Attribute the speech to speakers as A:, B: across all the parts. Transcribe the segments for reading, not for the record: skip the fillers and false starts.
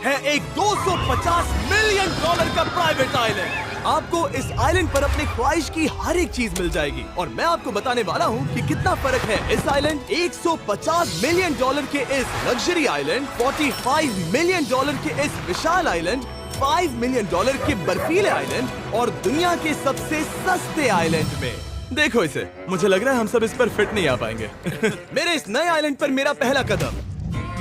A: है एक 250 million dollar का प्राइवेट आइलैंड। आपको इस आइलैंड पर अपनी ख्वाहिश की हर एक चीज मिल जाएगी और मैं आपको बताने वाला हूँ कि कितना फर्क है इस आइलैंड 150 मिलियन डॉलर के इस लग्जरी आइलैंड, 45 मिलियन डॉलर के इस विशाल आइलैंड, 5 मिलियन डॉलर के बर्फीले आइलैंड और दुनिया के सबसे सस्ते आइलैंड में। देखो इसे, मुझे लग रहा है हम सब इस पर फिट नहीं आ पाएंगे। मेरे इस नए आइलैंड पर मेरा पहला कदम।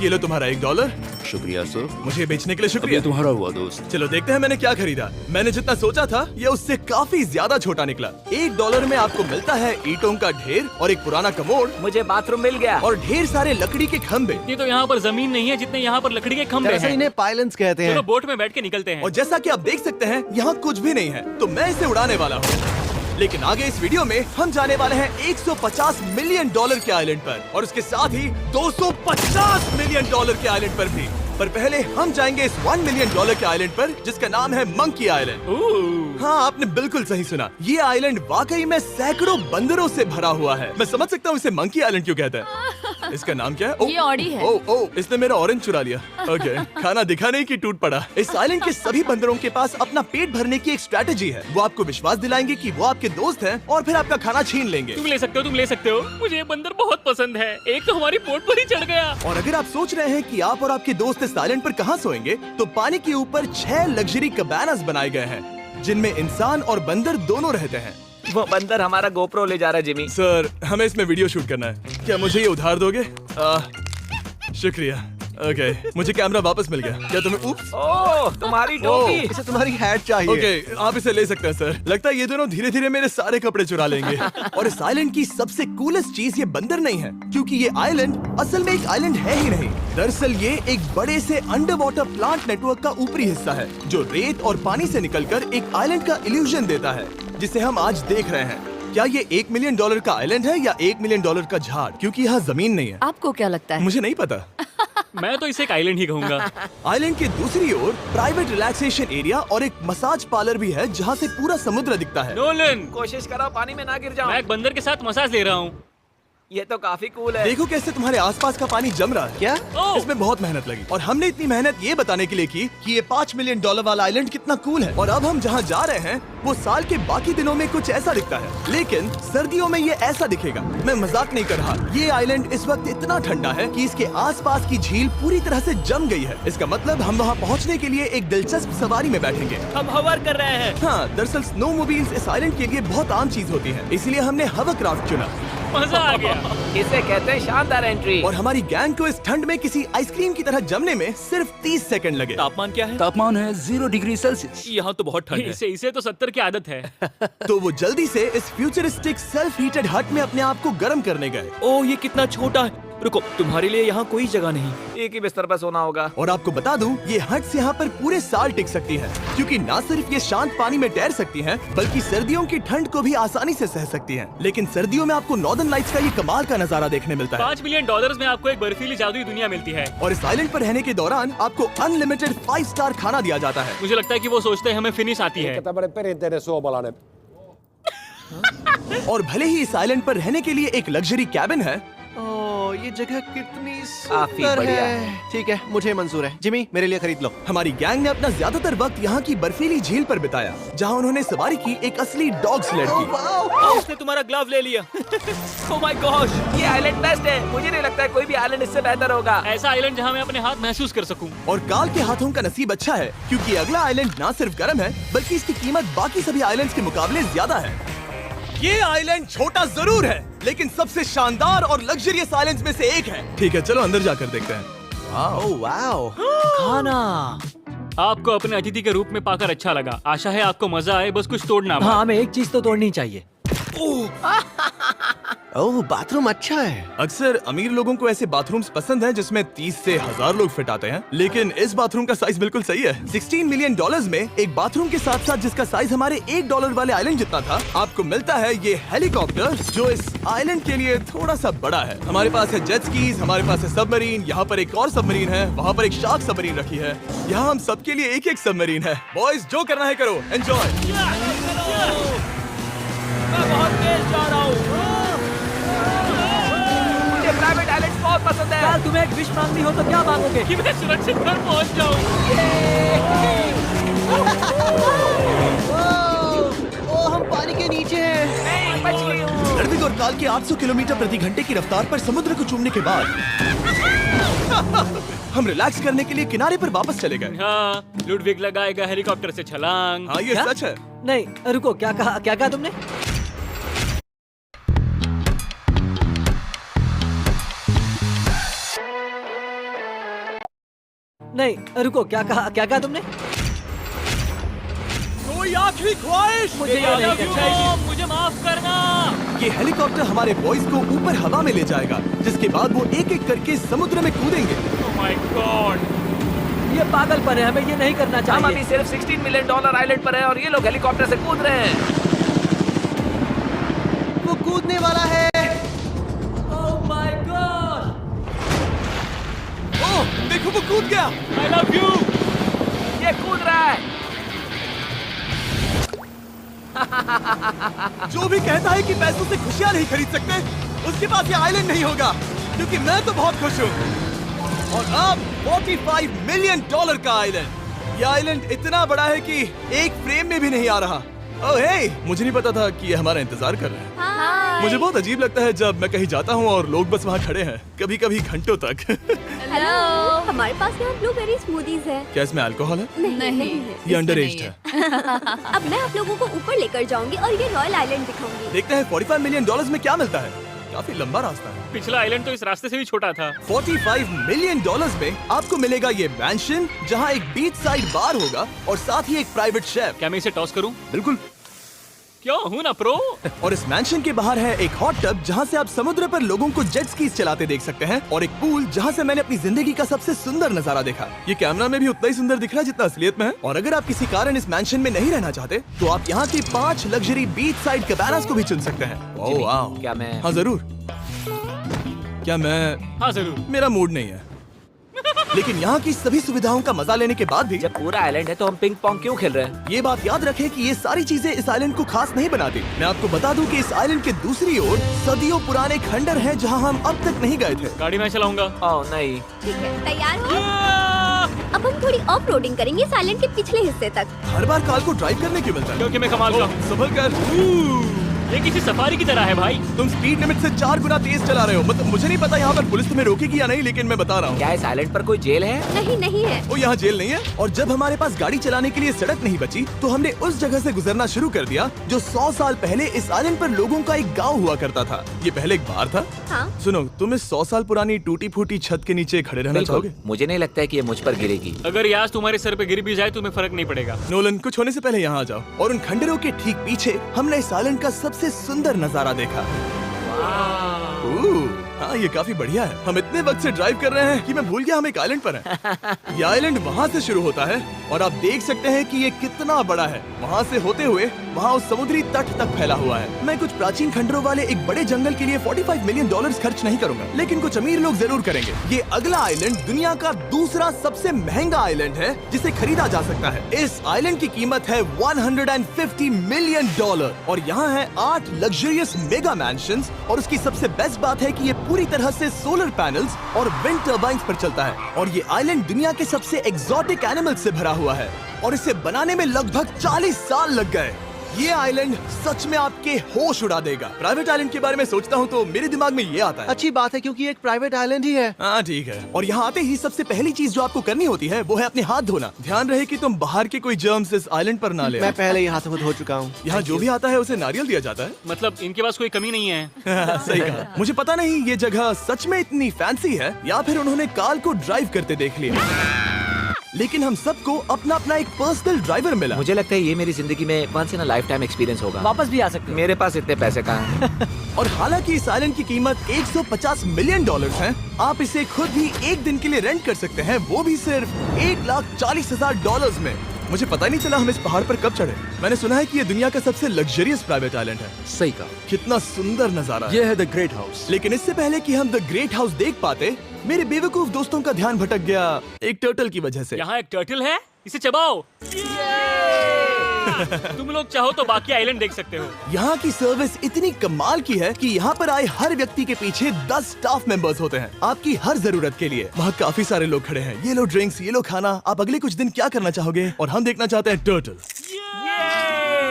A: ये लो तुम्हारा $1।
B: शुक्रिया सर।
A: मुझे बेचने के लिए शुक्रिया।
B: ये तुम्हारा हुआ दोस्त।
A: चलो देखते हैं मैंने क्या खरीदा। मैंने जितना सोचा था ये उससे काफी ज्यादा छोटा निकला। $1 में आपको मिलता है ईंटों का ढेर और एक पुराना कमोड।
C: मुझे बाथरूम मिल गया
A: और ढेर सारे लकड़ी के खंभे।
D: ये तो यहाँ पर जमीन नहीं है जितने यहाँ पर लकड़ी के खंभे
E: दरअसल
D: हैं।
E: इन्हें पाइलन्स कहते
D: चलो
E: हैं।
D: बोट में बैठ के निकलते हैं।
A: और जैसा कि आप देख सकते हैं यहाँ कुछ भी नहीं है, तो मैं इसे उड़ाने वाला हूँ। लेकिन आगे इस वीडियो में हम जाने वाले हैं 150 मिलियन डॉलर के आइलैंड पर और उसके साथ ही 250 मिलियन डॉलर के आइलैंड पर भी। पर पहले हम जाएंगे इस 1 मिलियन डॉलर के आइलैंड पर जिसका नाम है मंकी आइलैंड। हाँ, आपने बिल्कुल सही सुना। ये आइलैंड वाकई में सैकड़ों बंदरों से भरा हुआ है। मैं समझ सकता हूँ इसे मंकी आइलैंड क्यों कहते हैं। इसका नाम क्या है?
F: ये ऑडी है।
A: ओ, इसने मेरा ऑरेंज चुरा लिया। ओके, खाना दिखाने की टूट पड़ा। इस आइलैंड के सभी बंदरों के पास अपना पेट भरने की एक स्ट्रैटेजी है। वो आपको विश्वास दिलाएंगे कि वो आपके दोस्त हैं और फिर आपका खाना छीन लेंगे।
D: तुम ले सकते हो, तुम ले सकते हो। मुझे ये बंदर बहुत पसंद है। एक तो हमारी बोट पर ही चढ़ गया।
A: और अगर आप सोच रहे हैं कि आप और आपके दोस्त इस आइलैंड पर कहाँ सोएंगे, तो पानी के ऊपर 6 लग्जरी कबानास बनाए गए हैं जिनमें इंसान और बंदर दोनों रहते हैं।
C: वो बंदर हमारा गोप्रो ले जा रहा है जिमी।
A: सर, हमें इसमें वीडियो शूट करना है। क्या मुझे ये उधार दोगे? शुक्रिया। ओके, मुझे कैमरा वापस मिल गया। क्या तुम्हें उप्स?
C: ओह, तुम्हारी टोपी।
E: इसे तुम्हारी हैट चाहिए।
A: ओके, आप इसे ले सकते हैं सर। लगता है ये दोनों धीरे धीरे मेरे सारे कपड़े चुरा लेंगे। और इस आइलैंड की सबसे कूलेस्ट चीज ये बंदर नहीं है, क्योंकि ये आइलैंड असल में एक आइलैंड है ही नहीं। दरअसल ये एक बड़े से अंडर वाटर प्लांट नेटवर्क का ऊपरी हिस्सा है जो रेत और पानी से निकलकर एक आइलैंड का इल्यूजन देता है जिसे हम आज देख रहे हैं। क्या ये $1 मिलियन का आइलैंड है या $1 मिलियन का झाड़? क्योंकि यहाँ जमीन नहीं है।
F: आपको क्या लगता है?
A: मुझे नहीं पता।
D: मैं तो इसे एक आइलैंड ही कहूँगा।
A: आइलैंड के दूसरी ओर प्राइवेट रिलैक्सेशन एरिया और एक मसाज पार्लर भी है जहाँ से पूरा समुद्र दिखता है।
D: नोलन,
C: कोशिश करो पानी में ना गिर जाओ।
D: मैं एक बंदर के साथ मसाज ले रहा हूँ।
C: ये तो काफी कूल है।
A: देखो कैसे तुम्हारे आसपास का पानी जम रहा है।
E: क्या?
D: ओह!
A: इसमें बहुत मेहनत लगी और हमने इतनी मेहनत ये बताने के लिए की कि ये $5 मिलियन वाला आइलैंड कितना कूल है। और अब हम जहाँ जा रहे हैं वो साल के बाकी दिनों में कुछ ऐसा दिखता है, लेकिन सर्दियों में ये ऐसा दिखेगा। मैं मजाक नहीं कर रहा। ये आइलैंड इस वक्त इतना ठंडा है कि इसके आसपास की झील पूरी तरह से जम गई है। इसका मतलब हम वहाँ पहुँचने के लिए एक दिलचस्प सवारी में बैठेंगे।
C: हम हवर कर रहे हैं।
A: हाँ, दरअसल स्नो मोबाइल्स इस आइलैंड के लिए बहुत आम चीज होती है, इसलिए हमने हवरक्राफ्ट चुना।
D: मजा आ गया।
C: इसे कहते हैं शानदार एंट्री।
A: और हमारी गैंग को इस ठंड में किसी आइसक्रीम की तरह जमने में सिर्फ 30 सेकंड लगे।
D: तापमान क्या है?
B: तापमान है 0 डिग्री सेल्सियस।
D: यहाँ तो बहुत ठंड है। इसे तो 70 की आदत है।
A: तो वो जल्दी से इस फ्यूचरिस्टिक सेल्फ हीटेड हट में अपने आप को गर्म करने गए।
C: ओह, ये कितना छोटा है। रुको, तुम्हारे लिए यहाँ कोई जगह नहीं। एक ही बिस्तर पर सोना होगा।
A: और आपको बता दूं, ये हट्स यहाँ पर पूरे साल टिक सकती हैं, क्योंकि न सिर्फ ये शांत पानी में तैर सकती हैं, बल्कि सर्दियों की ठंड को भी आसानी से सह सकती हैं। लेकिन सर्दियों में आपको नॉर्दर्न लाइट्स का ये कमाल का नजारा देखने मिलता है।
D: $5 मिलियन में आपको एक बर्फीली जादुई दुनिया मिलती है।
A: और इस आइलैंड पर रहने के दौरान आपको अनलिमिटेड 5 स्टार खाना दिया जाता है।
D: मुझे लगता है कि वो सोचते हैं हमें फिनिश आती है।
G: tämmöinen perinteinen suomalainen.
A: और भले ही इस आइलैंड पर रहने के लिए एक लग्जरी कैबिन है,
E: ओह, ये जगह कितनी
C: काफी
E: सुंदर
C: बढ़िया
E: है। ठीक है, मुझे मंजूर है। जिमी, मेरे लिए खरीद लो।
A: हमारी गैंग ने अपना ज्यादातर वक्त यहाँ की बर्फीली झील पर बिताया, जहाँ उन्होंने सवारी की एक असली डॉग स्लेड की।
C: उसने तुम्हारा ग्लव ले लिया। ओह माय गॉश, ये आइलैंड बेस्ट है। मुझे नहीं लगता है कोई भी आइलैंड इससे बेहतर होगा।
D: ऐसा आइलैंड जहाँ मैं अपने हाथ महसूस कर सकूं।
A: और काल के हाथों का नसीब अच्छा है, क्योंकि अगला आइलैंड न सिर्फ गर्म है, बल्कि इसकी कीमत बाकी सभी आइलैंड्स के मुकाबले ज्यादा है। ये आइलैंड छोटा जरूर है, लेकिन सबसे शानदार और लग्जरियस आइलैंड्स में से एक है। ठीक है, चलो अंदर जाकर देखते हैं।
E: ओह वाओ,
C: खाना।
D: आपको अपने अतिथि के रूप में पाकर अच्छा लगा। आशा है आपको मजा आए, बस कुछ तोड़ना मत।
C: हाँ, हमें एक चीज तो तोड़नी चाहिए।
E: ओह, बाथरूम अच्छा है।
A: अक्सर अमीर लोगों को ऐसे बाथरूम्स पसंद हैं जिसमें 30 से 1000 लोग फिट आते हैं, लेकिन इस बाथरूम का साइज बिल्कुल सही है। $16 मिलियन में एक बाथरूम के साथ साथ जिसका साइज हमारे $1 वाले आइलैंड जितना था, आपको मिलता है ये हेलीकॉप्टर, जो इस आइलैंड के लिए थोड़ा सा बड़ा है। हमारे पास है जेट स्कीज, हमारे पास है सबमरीन, यहाँ पर एक और सबमरीन है, वहाँ पर एक शार्क सबमरीन रखी है। यहाँ हम सबके लिए एक एक सबमरीन है। बॉयज, जो करना है करो, एंजॉय।
C: मैं बहुत तेज जा रहा हूँ। मुझे प्राइवेट आइलैंड बहुत पसंद है।
F: यार तुम्हें एक विश मांगनी हो तो क्या मांगोगे?
D: कि मैं सुरक्षित घर पहुंच जाऊं।
E: ओ, हम पानी के नीचे हैं।
C: नहीं, बच गई हूँ।
A: लड़विग और काल के 800 किलोमीटर प्रति घंटे की रफ्तार पर समुद्र को चूमने के बाद हम रिलैक्स करने के लिए किनारे पर वापस चले गए।
D: हाँ, लुडविग लगाएगा हेलीकॉप्टर से छलांग।
A: हाँ, ये
F: क्या?
A: सच है।
F: नहीं रुको, क्या कहा तुमने? नहीं रुको, क्या कहा तुमने?
A: कोई आखिरी ख्वाहिश?
F: मुझे ये नहीं करना चाहिए।
D: मुझे माफ करना।
A: ये हेलीकॉप्टर हमारे बॉयज को ऊपर हवा में ले जाएगा, जिसके बाद वो एक एक करके समुद्र में कूदेंगे।
D: ओह माय गॉड।
F: ये पागलपन है, हमें ये नहीं करना
C: हम
F: चाहिए।
C: अभी सिर्फ $16 मिलियन आइलैंड पर है और ये लोग हेलीकॉप्टर से कूद रहे हैं।
E: वो कूदने वाला है।
F: Oh my God!
A: ओह, देखो वो कूद गया।
D: आई लव यू।
C: ये कूद रहा है।
A: जो भी कहता है कि पैसों से खुशियां नहीं खरीद सकते, उसके पास ये आइलैंड नहीं होगा, क्योंकि मैं तो बहुत खुश हूँ। और अब $45 मिलियन का आइलैंड। ये आइलैंड इतना बड़ा है कि एक फ्रेम में भी नहीं आ रहा। ओह हे, मुझे नहीं पता था कि ये हमारा इंतजार कर रहे हैं।
G: हाय।
A: मुझे बहुत अजीब लगता है जब मैं कहीं जाता हूँ और लोग बस वहाँ खड़े हैं, कभी कभी घंटों तक।
G: हेलो। हमारे पास यहाँ ब्लूबेरी स्मूदीज है।
A: क्या इसमें अल्कोहल है?
G: नहीं
A: ये अंडर एज है।
G: अब मैं आप लोगों को ऊपर लेकर जाऊंगी और ये रॉयल आइलैंड दिखाऊंगी।
A: देखते हैं $45 मिलियन में क्या मिलता है। काफी लंबा रास्ता है।
D: पिछला आइलैंड तो इस रास्ते से भी छोटा था।
A: $45 मिलियन में आपको मिलेगा ये मैंशन, जहाँ एक बीच साइड बार होगा और साथ ही एक प्राइवेट शेफ।
D: क्या मैं इसे टॉस करूं?
A: बिल्कुल।
D: क्यों, हूं ना प्रो।
A: और इस मैंशन के बाहर है एक हॉट टब, जहाँ से आप समुद्र पर लोगों को जेट स्कीज चलाते देख सकते हैं, और एक पूल जहाँ से मैंने अपनी जिंदगी का सबसे सुंदर नजारा देखा। ये कैमरा में भी उतना ही सुंदर दिख रहा है जितना असलियत में है। और अगर आप किसी कारण इस मैंशन में नहीं रहना चाहते, तो आप यहाँ की 5 लग्जरी बीच साइड कैबानास को भी चुन सकते हैं। ओह वाह।
C: क्या मैं?
A: हाँ जरूर। क्या मैं?
D: हाँ जरूर।
A: मेरा मूड नहीं है। लेकिन यहाँ की सभी सुविधाओं का मजा लेने के बाद भी
C: जब पूरा आइलैंड है तो हम पिंग पोंग क्यों खेल रहे हैं?
A: ये बात याद रखें कि ये सारी चीजें इस आइलैंड को खास नहीं बनाती। मैं आपको बता दूं कि इस आइलैंड के दूसरी ओर सदियों पुराने खंडर हैं, जहां हम अब तक नहीं गए थे।
D: गाड़ी मैं चलाऊंगा।
C: ओह नहीं।
G: ठीक है, तैयार हो? अब हम थोड़ी ऑफ रोडिंग करेंगे इस आइलैंड के पिछले हिस्से तक।
A: हर बार कार को ड्राइव करने क्यों मिलता है?
D: क्योंकि मैं कमाल का हूं।
A: संभल कर।
D: ये किसी सफारी की तरह है भाई।
A: तुम स्पीड लिमिट से 4 गुना तेज चला रहे हो। मतलब मुझे नहीं पता यहाँ पर पुलिस तुम्हें रोकेगी या नहीं, लेकिन मैं बता रहा हूँ।
C: क्या इस आइलैंड पर कोई जेल है?
G: नहीं है।
A: वो यहाँ जेल नहीं है। और जब हमारे पास गाड़ी चलाने के लिए सड़क नहीं बची, तो हमने उस जगह से गुजरना शुरू कर दिया जो 100 साल पहले इस आइलैंड पर लोगों का एक गाँव हुआ करता था। ये पहले एक बार था।
G: हाँ।
A: सुनो, तुम इस 100 साल पुरानी टूटी फूटी छत के नीचे खड़े रहना
C: बिल्कुल।
A: चाहोगे?
C: मुझे नहीं लगता है कि ये मुझ पर गिरेगी।
D: अगर ये आज तुम्हारे सर पे गिर भी जाए तुम्हें फर्क नहीं पड़ेगा।
A: नोलन, कुछ होने से पहले यहाँ आ जाओ। और उन खंडरों के ठीक पीछे हमने इस आइलैंड का सबसे सुंदर नजारा देखा। हाँ, ये काफी बढ़िया है। हम इतने वक्त से ड्राइव कर रहे हैं कि मैं भूल गया हम एक आइलैंड पर हैं। ये आइलैंड वहाँ से शुरू होता है और आप देख सकते हैं कि ये कितना बड़ा है। वहाँ से होते हुए वहाँ उस समुद्री तट तक फैला हुआ है। मैं कुछ प्राचीन खंडरों वाले एक बड़े जंगल के लिए $45 मिलियन खर्च नहीं करूंगा, लेकिन कुछ अमीर लोग जरूर करेंगे। ये अगला आइलैंड दुनिया का दूसरा सबसे महंगा आइलैंड है जिसे खरीदा जा सकता है। इस आइलैंड की कीमत है $150 मिलियन और यहाँ है 8 लग्जरियस मेगा मैंशंस। और उसकी सबसे बेस्ट बात है कि ये पूरी तरह से सोलर पैनल्स और विंड टर्बाइन्स पर चलता है। और ये आइलैंड दुनिया के सबसे एक्सोटिक एनिमल्स से भरा हुआ है और इसे बनाने में लगभग 40 साल लग गए। ये आइलैंड सच में आपके होश उड़ा देगा। प्राइवेट आइलैंड के बारे में सोचता हूँ तो मेरे दिमाग में ये आता है।
E: अच्छी बात है, क्योंकि एक प्राइवेट आइलैंड ही है।
A: हाँ ठीक है। और यहाँ आते ही सबसे पहली चीज जो आपको करनी होती है वो है अपने हाथ धोना। ध्यान रहे कि तुम बाहर के कोई जर्म्स इस आइलैंड पर ना ले।
E: मैं पहले ही हाथों को धो चुका हूँ।
A: यहाँ जो भी आता है उसे नारियल दिया जाता है।
D: मतलब इनके पास कोई कमी नहीं है।
A: सही कहा। मुझे पता नहीं ये जगह सच में इतनी फैंसी है या फिर उन्होंने कार को ड्राइव करते देख लिया, लेकिन हम सबको अपना अपना एक पर्सनल ड्राइवर मिला।
C: मुझे लगता है ये मेरी जिंदगी में once in a lifetime experience होगा।
F: वापस भी आ सकते हैं।
C: मेरे पास इतने पैसे कहाँ हैं?
A: और हालांकि इस आइलैंड की कीमत $150 मिलियन है, आप इसे खुद भी एक दिन के लिए रेंट कर सकते हैं, वो भी सिर्फ $1,40,000 में। मुझे पता ही नहीं चला हम इस पहाड़ पर कब चढ़े। मैंने सुना है कि ये दुनिया का सबसे लग्जरियस प्राइवेट आइलैंड है।
E: सही कहा।
A: कितना सुंदर नजारा है।
E: ये है द ग्रेट हाउस।
A: लेकिन इससे पहले कि हम द ग्रेट हाउस देख पाते, मेरे बेवकूफ दोस्तों का ध्यान भटक गया एक टर्टल की वजह से।
D: यहाँ एक टर्टल है, इसे चबाओ। तुम लोग चाहो तो बाकी आइलैंड देख सकते हो।
A: यहाँ की सर्विस इतनी कमाल की है कि यहाँ पर आए हर व्यक्ति के पीछे 10 स्टाफ मेंबर्स होते हैं आपकी हर जरूरत के लिए। वहाँ काफी सारे लोग खड़े हैं। ये लो ड्रिंक्स, ये लो खाना। आप अगले कुछ दिन क्या करना चाहोगे? और हम देखना चाहते हैं टर्टल्स।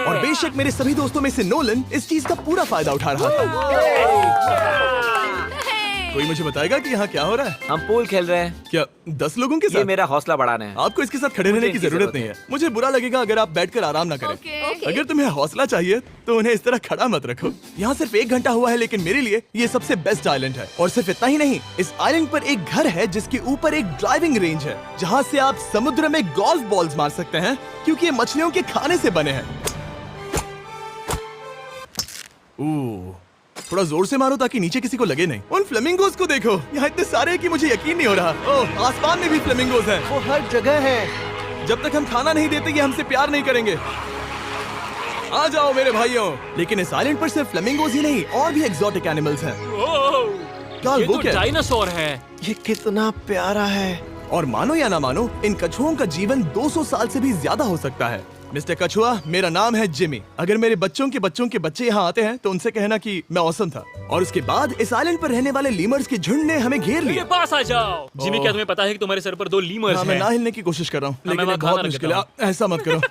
A: और बेशक मेरे सभी दोस्तों में से नोलन इस चीज का पूरा फायदा उठा रहा था। कोई मुझे बताएगा कि यहाँ क्या हो रहा है?
C: हम पूल खेल रहे हैं।
A: क्या 10 लोगों के
C: ये
A: साथ?
C: मेरा हौसला बढ़ाना है।
A: आपको इसके साथ खड़े रहने की
C: इनकी
A: जरूरत
C: जरूरत
A: नहीं है। मुझे बुरा लगेगा अगर आप बैठकर आराम ना करें।
G: ओके।
A: अगर तुम्हें हौसला चाहिए तो उन्हें इस तरह खड़ा मत रखो। यहाँ सिर्फ 1 घंटा हुआ है लेकिन मेरे लिए ये सबसे बेस्ट आइलैंड है। और सिर्फ इतना ही नहीं, इस आइलैंड पर एक घर है जिसके ऊपर एक ड्राइविंग रेंज है जहाँ से आप समुद्र में गोल्फ बॉल्स मार सकते हैं क्योंकि ये मछलियों के खाने से बने हैं। थोड़ा जोर से मारो ताकि नीचे किसी को लगे नहीं। उन फ्लेमिंगोज को देखो, यहाँ इतने सारे हैं कि मुझे यकीन नहीं हो रहा। ओह, आसमान में भी फ्लेमिंगोज हैं।
E: वो हर जगह है।
A: जब तक हम खाना नहीं देते ये हमसे प्यार नहीं करेंगे। आ जाओ मेरे भाइयों। लेकिन इस आइलैंड पर सिर्फ फ्लेमिंगोज ही नहीं और भी एक्सोटिक एनिमल्स हैं। काल,
D: ये
A: वो
D: तो
A: क्या है?
D: डायनासोर है।
E: ये कितना प्यारा है।
A: और मानो या ना मानो, इन कछुओं का जीवन 200 साल से भी ज्यादा हो सकता है। मिस्टर कछुआ, मेरा नाम है जिमी। अगर मेरे बच्चों के बच्चे यहाँ आते हैं तो उनसे कहना कि मैं औसम था। और उसके बाद इस आइलैंड पर रहने वाले लीमर्स के झुंड ने हमें घेर
D: मेरे
A: लिया।
D: पास आ जाओ। जिमी, क्या तुम्हें पता है कि तुम्हारे सर पर 2 लीमर्स
A: हाँ, मैं
D: हैं?
A: ना हिलने की कोशिश कर रहा हूँ
D: हाँ,
A: लेकिन
D: मैं
A: ये
D: खाना
A: बहुत
D: रख
A: मुश्किल है।
D: देता
A: ऐसा मत करो।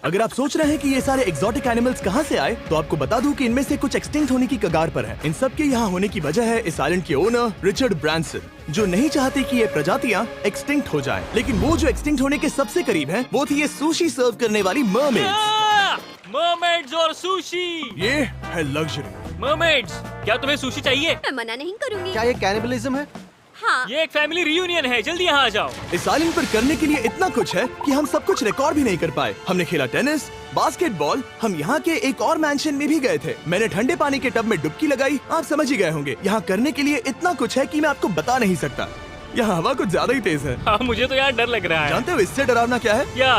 A: अगर आप सोच रहे हैं कि ये सारे एक्सोटिक एनिमल्स कहाँ से आए, तो आपको बता दूं कि इनमें से कुछ एक्सटिंक्ट होने की कगार पर हैं। इन सब के यहाँ होने की वजह है इस आइलैंड के ओनर रिचर्ड ब्रांसन, जो नहीं चाहते कि ये प्रजातियाँ एक्सटिंक्ट हो जाएं। लेकिन वो जो एक्सटिंक्ट होने के सबसे करीब हैं, वो थी ये सुशी सर्व करने वाली मरमेड्स।
D: मरमेड्स और सुशी।
A: ये है लग्जरी।
D: मरमेड्स, क्या तुम्हें सुशी चाहिए?
G: मैं मना नहीं करूंगी।
E: क्या ये कैनिबलिज्म है?
G: हाँ।
D: ये एक फैमिली रियूनियन है, जल्दी यहाँ आ जाओ।
A: इस आइलैंड पर करने के लिए इतना कुछ है कि हम सब कुछ रिकॉर्ड भी नहीं कर पाए। हमने खेला टेनिस, बास्केटबॉल, हम यहाँ के एक और मैंशन में भी गए थे। मैंने ठंडे पानी के टब में डुबकी लगाई। आप समझ ही गए होंगे। यहाँ करने के लिए इतना कुछ है कि मैं आपको बता नहीं सकता। यहाँ हवा कुछ ज्यादा ही तेज है।
D: हाँ, मुझे तो यार डर लग रहा है।
A: जानते हो इससे डरावना क्या है?
D: क्या?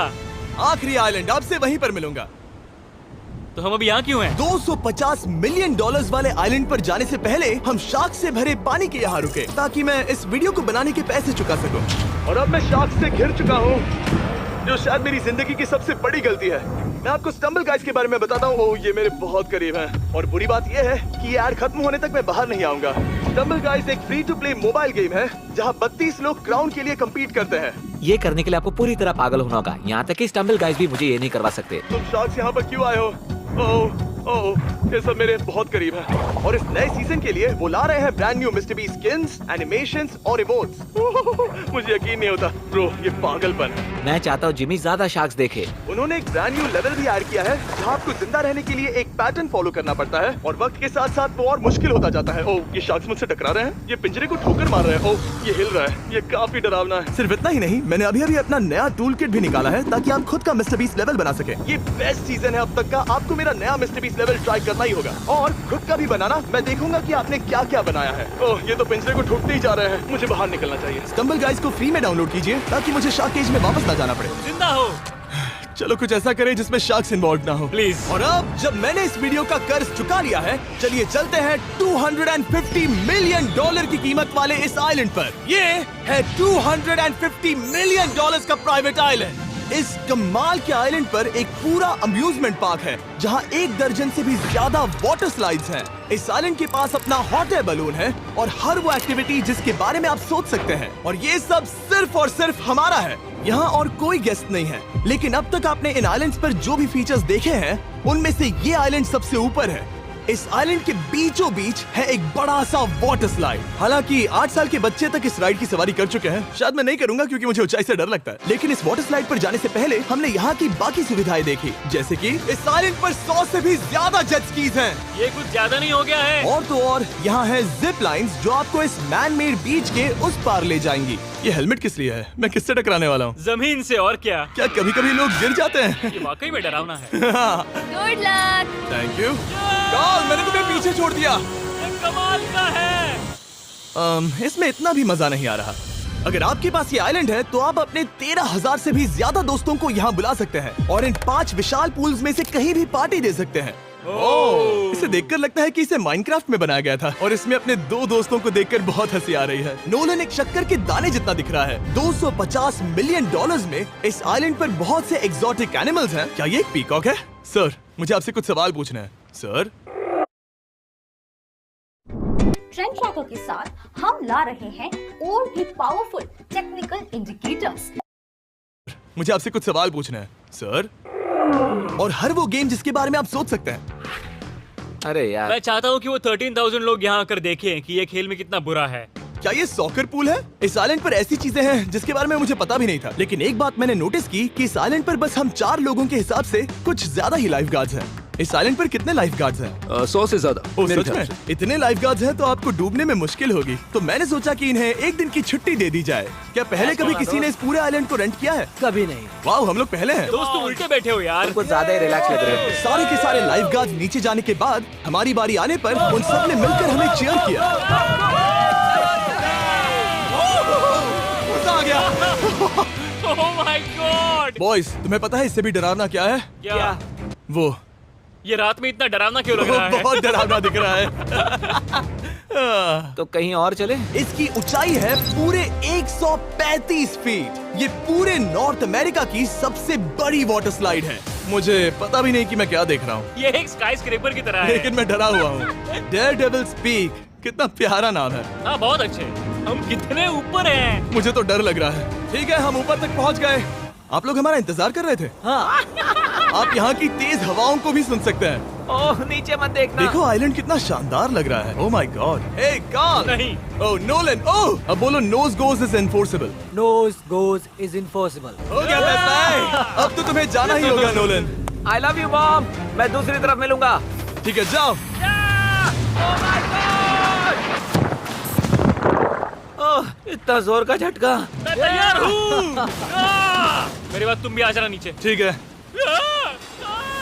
A: आखिरी आइलैंड, आपसे वहीं पर मिलूंगा।
D: तो हम अभी यहाँ क्यों हैं?
A: $250 मिलियन वाले आइलैंड पर जाने से पहले हम शार्क से भरे पानी के यहाँ रुके ताकि मैं इस वीडियो को बनाने के पैसे चुका सकूं। और अब मैं शार्क से घिर चुका हूँ, जो शायद मेरी जिंदगी की सबसे बड़ी गलती है। मैं आपको स्टम्बल गाइस के बारे में बताता हूँ। ओह, ये मेरे बहुत करीब हैं। और बुरी बात यह है कि ये ऐड खत्म होने तक मैं बाहर नहीं आऊंगा। स्टम्बल गाइस एक free to play mobile game है जहाँ 32 लोग क्राउन के लिए कम्पीट करते हैं।
C: ये करने के लिए आपको पूरी तरह पागल होना होगा। यहाँ तक कि स्टम्बल गाइस भी मुझे ये नहीं करवा सकते।
A: तुम शार्क्स यहाँ पर क्यों आए हो? ओह, ये सब मेरे बहुत करीब है। और इस नए सीजन के लिए वो ला रहे हैं brand new mister beast skins, animations और इमोट्स। मुझे यकीन नहीं होता ब्रो, ये पागलपन।
C: मैं चाहता हूँ जिमी ज्यादा शार्क्स देखे।
A: उन्होंने एक ब्रांड न्यू लेवल भी ऐड किया है जहाँ आपको जिंदा रहने के लिए एक पैटर्न फॉलो करना पड़ता है और वक्त के साथ साथ वो और मुश्किल होता जाता है। ओह, ये शार्क्स मुझसे टकरा रहे हैं। ये पिंजरे को ठोकर मार रहे हैं। ओह, ये हिल रहा है। ये काफी डरावना है। सिर्फ इतना ही नहीं, मैंने अभी अपना नया टूल किट भी निकाला है ताकि आप खुद का मिस्टर बीस्ट लेवल बना सके। ये बेस्ट सीजन है अब तक का। आपको मेरा नया मिस्टर बीस्ट लेवल ट्राई करना ही होगा और खुद का भी बनाना। मैं देखूंगा कि आपने क्या क्या बनाया है। ओह, ये तो पिंजरे को ठोकते ही जा रहे हैं। मुझे बाहर निकलना चाहिए। स्टम्बल गाइस को फ्री में डाउनलोड कीजिए ताकि मुझे शार्क केज में वापस ना जाना पड़े।
D: जिंदा हो।
A: चलो कुछ ऐसा करें जिसमें शार्क्स इन्वॉल्व ना हो
D: प्लीज।
A: और अब जब मैंने इस वीडियो का कर्ज चुका लिया है, चलिए चलते हैं $250 मिलियन की कीमत वाले इस आइलैंड पर। ये है $250 मिलियन का प्राइवेट आइलैंड। इस कमाल के आइलैंड पर एक पूरा अम्यूजमेंट पार्क है जहां 1 दर्जन से भी ज्यादा वाटर स्लाइड्स हैं। इस आइलैंड के पास अपना हॉट एयर बलून है और हर वो एक्टिविटी जिसके बारे में आप सोच सकते हैं। और ये सब सिर्फ और सिर्फ हमारा है। यहाँ और कोई गेस्ट नहीं है। लेकिन अब तक आपने इन आइलैंड्स पर जो भी फीचर्स देखे हैं, उनमें से ये आइलैंड सबसे ऊपर है। इस आइलैंड के बीचों बीच है एक बड़ा सा वाटर स्लाइड। हालांकि 8 साल के बच्चे तक इस राइड की सवारी कर चुके हैं। शायद मैं नहीं करूंगा क्योंकि मुझे ऊंचाई से डर लगता है। लेकिन इस वाटर स्लाइड पर जाने से पहले हमने यहाँ की बाकी सुविधाएं देखी, जैसे कि इस आइलैंड पर 100 से भी ज्यादा जेट स्कीज हैं।
D: ये कुछ ज्यादा नहीं हो गया है?
A: और तो और यहाँ है जिप लाइन्स जो आपको इस मैन मेड बीच के उस पार ले जाएंगी। ये हेलमेट किस लिए है? मैं किससे टकराने वाला हूँ?
D: जमीन से। और क्या?
A: क्या कभी कभी लोग गिर जाते हैं?
D: ये वाकई में डरावना है।
G: Good luck.
A: Thank you. Carl, मैंने तुम्हें पीछे छोड़ दिया।
D: ये कमाल का है।
A: इसमें इतना भी मजा नहीं आ रहा। अगर आपके पास ये आइलैंड है तो आप अपने 13,000 से भी ज्यादा दोस्तों को यहाँ बुला सकते हैं और इन 5 विशाल पूल्स में से कहीं भी पार्टी दे सकते हैं। ओह, इसे देखकर लगता है कि इसे माइनक्राफ्ट में बनाया गया था और इसमें अपने दो दोस्तों को देखकर बहुत हंसी आ रही है। नोलन एक शक्कर के दाने जितना दिख रहा है। $250 मिलियन में इस आइलैंड पर बहुत से एक्सोटिक एनिमल्स हैं। क्या ये एक पीकॉक है? सर, मुझे आपसे कुछ सवाल पूछना है। सर,
H: ट्रेंड ट्रैकर के साथ हम ला रहे हैं और भी पावरफुल टेक्निकल इंडिकेटर्स।
A: मुझे आपसे कुछ सवाल पूछना है। सर, और हर वो गेम जिसके बारे में आप सोच सकते हैं।
C: अरे यार,
D: मैं चाहता हूँ कि वो 13,000 लोग यहाँ आकर देखें कि ये खेल में कितना बुरा है।
A: क्या ये सॉकर पूल है? इस आइलैंड पर ऐसी चीजें हैं जिसके बारे में मुझे पता भी नहीं था। लेकिन एक बात मैंने नोटिस की कि इस आइलैंड पर बस हम 4 लोगों के हिसाब से कुछ ज्यादा ही लाइफ गार्ड्स हैं। इस आइलैंड पर कितने लाइफ गार्ड्स हैं?
B: 100 से ज्यादा
A: ओ,
B: मेरे
A: सच
B: ख्याल
A: में?
B: से।
A: इतने लाइफ गार्ड्स हैं तो आपको डूबने में मुश्किल होगी। तो मैंने सोचा कि इन्हें एक दिन की छुट्टी दे दी जाए। क्या पहले कभी किसी ने इस पूरे आइलैंड को रेंट किया है?
F: कभी नहीं।
A: वाह, हम लोग पहले हैं।
D: दोस्त तुम उल्टे बैठे हो यार।
C: कुछ ज्यादा ही रिलैक्स लग रहे हो।
A: सारे के सारे लाइफ गार्ड्स नीचे जाने के बाद हमारी बारी आने पर उन सब ने मिलकर हमें चीयर किया। मजा आ गया।
D: ओह माय गॉड।
A: बॉयज, तुम्हें पता है इससे भी डरावना क्या है?
D: क्या?
A: वो
D: ये रात में इतना डरावना क्यों लग रहा है?
A: बहुत डरावना दिख रहा है।
C: तो कहीं और चले?
A: इसकी ऊंचाई है पूरे 135 फीट। ये पूरे नॉर्थ अमेरिका की सबसे बड़ी वाटर स्लाइड है। मुझे पता भी नहीं कि मैं क्या देख रहा हूँ,
D: ये एक स्काई स्क्रेपर की तरह है।
A: लेकिन मैं डरा हुआ हूँ। डेयरडेविल्स पीक, कितना प्यारा नाम है।
D: हाँ, बहुत अच्छे। हम कितने ऊपर हैं?
A: मुझे तो डर लग रहा है। ठीक है, हम ऊपर तक पहुँच गए। आप लोग हमारा इंतजार कर रहे थे।
F: हाँ।
A: आप यहाँ की तेज हवाओं को भी सुन सकते हैं।
C: ओह, नीचे मत देखना।
A: देखो आइलैंड कितना शानदार लग रहा है। Oh my God. Hey Carl.
D: नहीं।
A: Oh Nolan. ओह, अब बोलो nose goes is enforceable.
F: Nose goes is enforceable.
A: हो गया फैसला। अब तो तुम्हें जाना ही होगा Nolan.
C: I love you mom. मैं दूसरी तरफ मिलूंगा।
A: ठीक है, जाओ।
C: ओह, इतना जोर का झटका।
D: मैं तैयार हूँ। मेरे बाद तुम भी आ जाना नीचे।
A: ठीक है।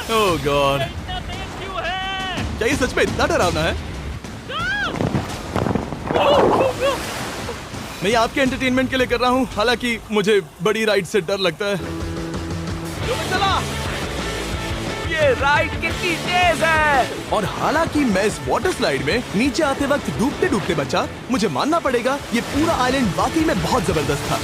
A: ओह गॉड,
D: इतना तेज क्यों है?
A: क्या ये सच में इतना डरावना है? मैं ये आपके एंटरटेनमेंट के लिए कर रहा हूँ, हालांकि मुझे बड़ी राइड से डर लगता है।
C: चला, ये राइड कितनी तेज है।
A: और हालांकि मैं इस वाटर स्लाइड में नीचे आते वक्त डूबते डूबते बचा, मुझे मानना पड़ेगा ये पूरा आइलैंड वाकई में बहुत जबरदस्त था।